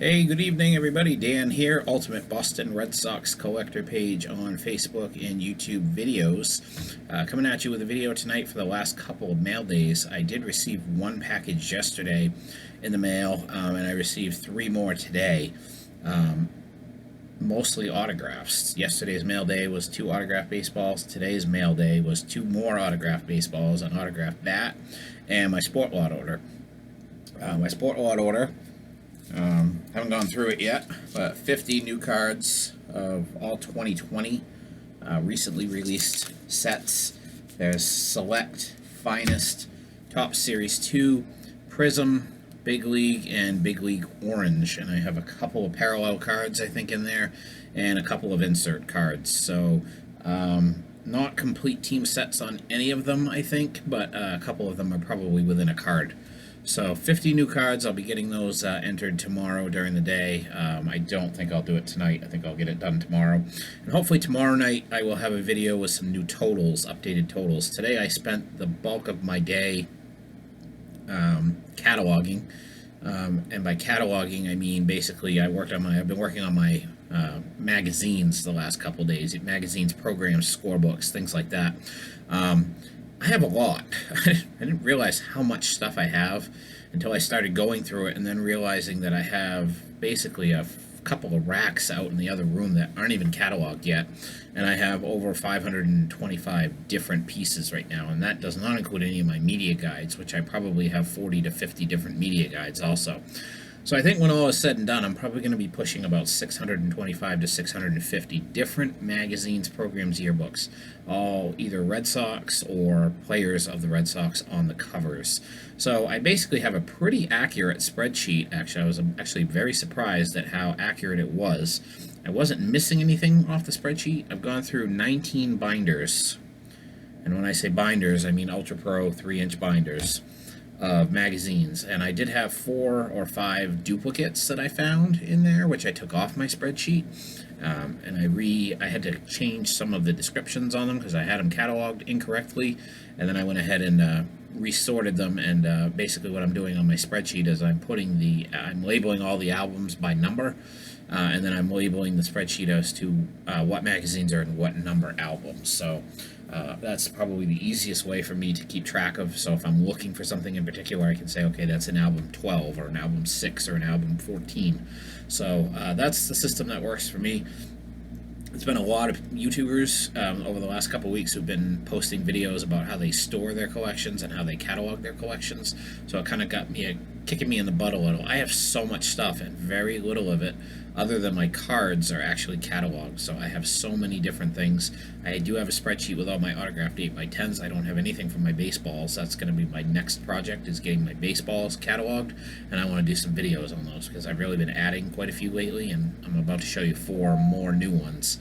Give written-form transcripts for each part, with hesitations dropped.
Hey, good evening, everybody. Dan here, Ultimate Boston Red Sox Collector page on Facebook and YouTube videos. Coming at you with a video tonight for the last couple of mail days. I did receive one package yesterday in the mail, and I received three more today. Mostly autographs. Yesterday's mail day was 2 autographed baseballs. Today's mail day was 2 more autographed baseballs, an autographed bat, and my sport lot order. My sport lot order. Haven't gone through it yet, but 50 new cards of all 2020 recently released sets. There's Select, Finest, Top Series 2, Prism, Big League, and Big League Orange. And I have a couple of parallel cards, I think, in there, and a couple of insert cards. So, not complete team sets on any of them, I think, but a couple of them are probably within a card. So 50 new cards. I'll be getting those entered tomorrow during the day. I don't think I'll do it tonight. I think I'll get it done tomorrow. And hopefully tomorrow night I will have a video with some new totals, updated totals. Today I spent the bulk of my day cataloging. And by cataloging I mean basically I've been working on my magazines the last couple days. Magazines, programs, scorebooks, things like that. I have a lot. I didn't realize how much stuff I have until I started going through it and then realizing that I have basically a couple of racks out in the other room that aren't even cataloged yet. And I have over 525 different pieces right now, and that does not include any of my media guides, which I probably have 40 to 50 different media guides also. So I think when all is said and done, I'm probably going to be pushing about 625 to 650 different magazines, programs, yearbooks, all either Red Sox or players of the Red Sox on the covers. So I basically have a pretty accurate spreadsheet. Actually, I was actually very surprised at how accurate it was. I wasn't missing anything off the spreadsheet. I've gone through 19 binders, and when I say binders, I mean Ultra Pro 3-inch binders of magazines, and I did have 4 or 5 duplicates that I found in there, which I took off my spreadsheet, and I had to change some of the descriptions on them because I had them cataloged incorrectly, and then I went ahead and resorted them, and basically what I'm doing on my spreadsheet is I'm labeling all the albums by number, and then I'm labeling the spreadsheet as to what magazines are in what number albums. So that's probably the easiest way for me to keep track of. So if I'm looking for something in particular, I can say, okay, that's an album 12 or an album 6 or an album 14. So that's the system that works for me. There's been a lot of YouTubers over the last couple of weeks who've been posting videos about how they store their collections and how they catalog their collections. So it kind of got me kicking me in the butt a little. I have so much stuff, and very little of it, other than my cards, are actually cataloged. So I have so many different things. I do have a spreadsheet with all my autographed 8x10s. I don't have anything from my baseballs. That's going to be my next project, is getting my baseballs cataloged, and I want to do some videos on those because I've really been adding quite a few lately, and I'm about to show you 4 more new ones.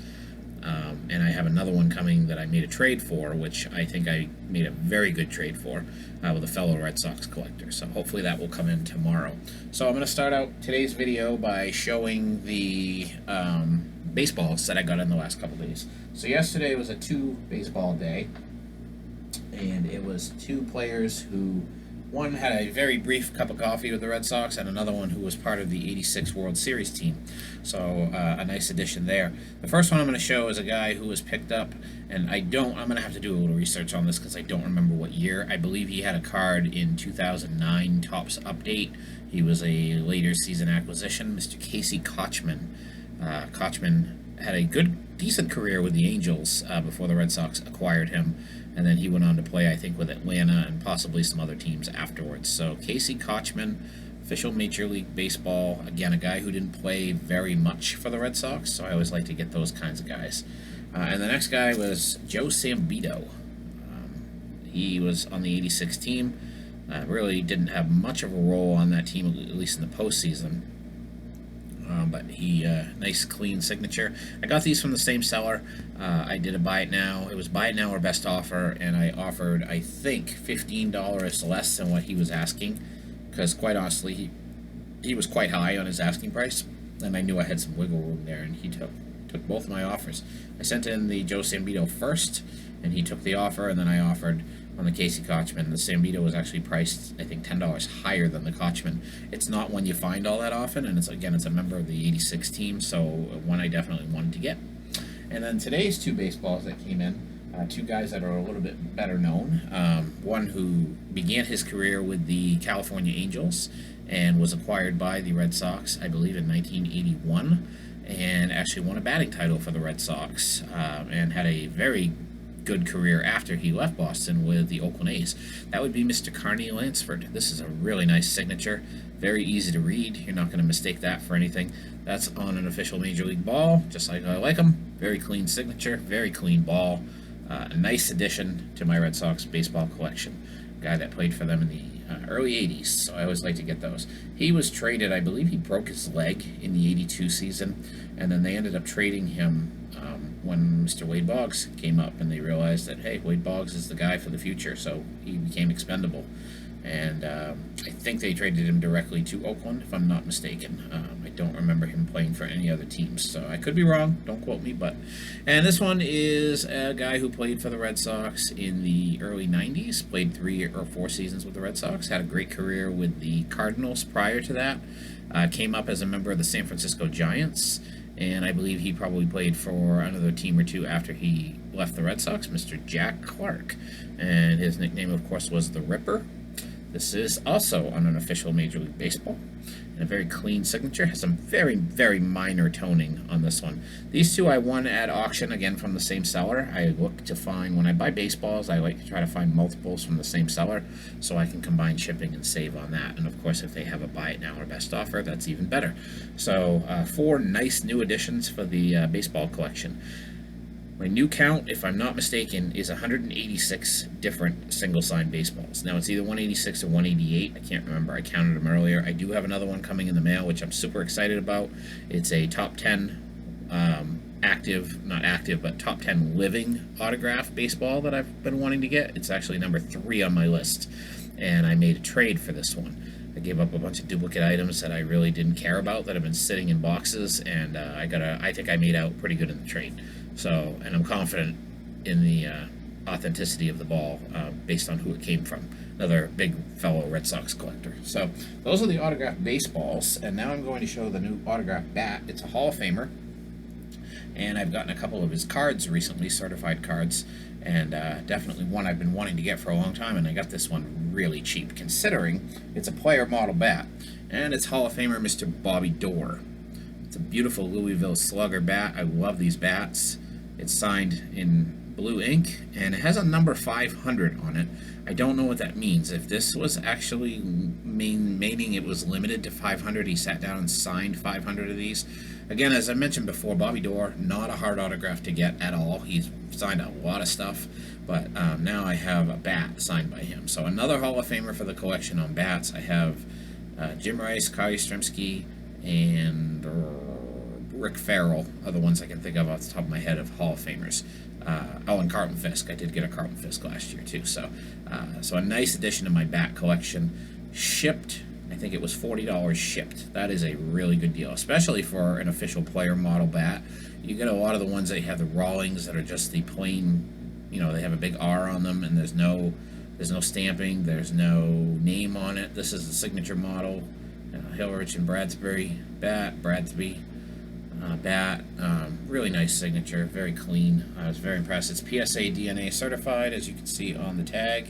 And I have another one coming that I made a trade for, which I think I made a very good trade for with a fellow Red Sox collector. So hopefully that will come in tomorrow. So I'm going to start out today's video by showing the baseballs that I got in the last couple days. So yesterday was a 2 baseball day, and it was 2 players who, one had a very brief cup of coffee with the Red Sox, and another one who was part of the '86 World Series team. So a nice addition there. The first one I'm going to show is a guy who was picked up, and I'm going to have to do a little research on this because I don't remember what year. I believe he had a card in 2009 Topps Update. He was a later season acquisition, Mr. Casey Kochman. Kochman had a decent career with the Angels before the Red Sox acquired him, and then he went on to play, I think, with Atlanta and possibly some other teams afterwards. So Casey Kochman, official Major League Baseball, again, a guy who didn't play very much for the Red Sox, so I always like to get those kinds of guys. And the next guy was Joe Sambito. He was on the '86 team. Really didn't have much of a role on that team, at least in the postseason. But he, nice clean signature. I got these from the same seller. I did a buy it now. It was buy it now or best offer, and I offered, I think, $15 less than what he was asking, because quite honestly, he was quite high on his asking price, and I knew I had some wiggle room there, and he took both of my offers. I sent in the Joe Sambito first, and he took the offer, and then I offered on the Casey Kochman. The Sambito was actually priced, I think, $10 higher than the Kochman. It's not one you find all that often, and it's a member of the '86 team, so one I definitely wanted to get. And then today's two baseballs that came in, two guys that are a little bit better known. One who began his career with the California Angels and was acquired by the Red Sox, I believe, in 1981, and actually won a batting title for the Red Sox, and had a very good career after he left Boston with the Oakland A's. That would be Mr. Carney Lansford. This is a really nice signature, very easy to read. You're not going to mistake that for anything. That's on an official Major League ball, just like I like them. Very clean signature, very clean ball. A nice addition to my Red Sox baseball collection. Guy that played for them in the early '80s, so I always like to get those. He was traded, I believe he broke his leg in the '82 season, and then they ended up trading him when Mr. Wade Boggs came up, and they realized that, hey, Wade Boggs is the guy for the future, so he became expendable. And I think they traded him directly to Oakland, if I'm not mistaken. I don't remember him playing for any other teams, so I could be wrong. Don't quote me, but... And this one is a guy who played for the Red Sox in the early '90s, played 3 or 4 seasons with the Red Sox, had a great career with the Cardinals prior to that, came up as a member of the San Francisco Giants, and I believe he probably played for another team or two after he left the Red Sox, Mr. Jack Clark. And his nickname, of course, was the Ripper. This is also on an official Major League Baseball, and a very clean signature. Has some very, very minor toning on this one. These two I won at auction, again from the same seller. I look to find, when I buy baseballs, I like to try to find multiples from the same seller so I can combine shipping and save on that. And of course, if they have a buy it now or best offer, that's even better. So 4 nice new additions for the baseball collection. My new count, if I'm not mistaken, is 186 different single-sign baseballs. Now, it's either 186 or 188. I can't remember. I counted them earlier. I do have another one coming in the mail, which I'm super excited about. It's a top 10 not active, but top 10 living autograph baseball that I've been wanting to get. It's actually number 3 on my list, and I made a trade for this one. I gave up a bunch of duplicate items that I really didn't care about that have been sitting in boxes, and I think I made out pretty good in the trade. So, and I'm confident in the authenticity of the ball based on who it came from. Another big fellow Red Sox collector. So, those are the autographed baseballs, and now I'm going to show the new autographed bat. It's a Hall of Famer, and I've gotten a couple of his cards recently, certified cards, and definitely one I've been wanting to get for a long time, and I got this one really cheap, considering it's a player model bat, and it's Hall of Famer Mr. Bobby Doerr. It's a beautiful Louisville Slugger bat. I love these bats. It's signed in blue ink, and it has a number 500 on it. I don't know what that means. If this was actually meaning it was limited to 500, he sat down and signed 500 of these. Again, as I mentioned before, Bobby Doerr, not a hard autograph to get at all. He's signed a lot of stuff, but now I have a bat signed by him. So another Hall of Famer for the collection on bats. I have Jim Rice, Kyle Yastrzemski, and Rick Farrell are the ones I can think of off the top of my head of Hall of Famers. And Carlton Fisk. I did get a Carlton Fisk last year too. So a nice addition to my bat collection. Shipped, I think it was $40 shipped. That is a really good deal, especially for an official player model bat. You get a lot of the ones that have the Rawlings that are just the plain, they have a big R on them, and there's no stamping, there's no name on it. This is the signature model. Hilrich and Bradsby bat. Really nice signature, very clean. I was very impressed. It's PSA DNA certified, as you can see on the tag.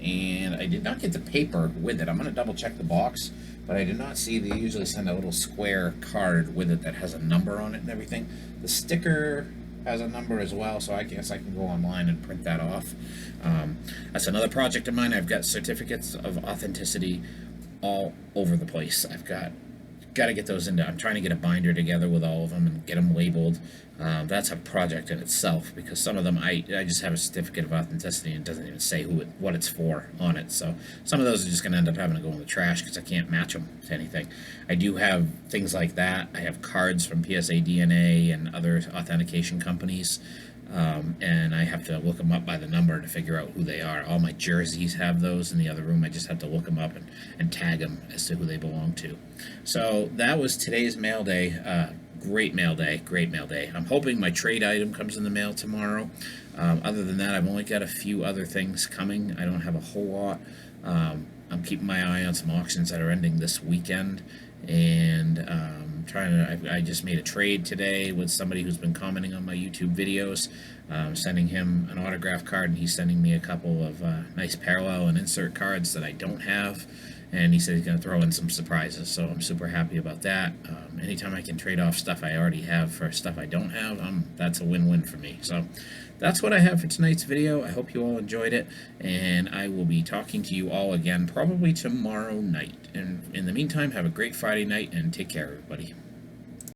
And I did not get the paper with it. I'm going to double check the box, but I did not see. They usually send a little square card with it that has a number on it and everything. The sticker has a number as well, so I guess I can go online and print that off. That's another project of mine. I've got certificates of authenticity all over the place. I've got to get those into. I'm trying to get a binder together with all of them and get them labeled. That's a project in itself, because some of them I just have a certificate of authenticity and it doesn't even say what it's for on it. So some of those are just going to end up having to go in the trash because I can't match them to anything. I do have things like that. I have cards from PSA DNA and other authentication companies. and I have to look them up by the number to figure out who they are. All my jerseys have those in the other room. I just have to look them up and tag them as to who they belong to. So that was today's mail day. Great mail day, great mail day. I'm hoping my trade item comes in the mail tomorrow. Other than that, I've only got a few other things coming. I don't have a whole lot. I'm keeping my eye on some auctions that are ending this weekend, and I just made a trade today with somebody who's been commenting on my YouTube videos. Sending him an autograph card, and he's sending me a couple of nice parallel and insert cards that I don't have. And he said he's going to throw in some surprises, so I'm super happy about that. Anytime I can trade off stuff I already have for stuff I don't have, that's a win-win for me. So that's what I have for tonight's video. I hope you all enjoyed it, and I will be talking to you all again probably tomorrow night. And in the meantime, have a great Friday night, and take care, everybody.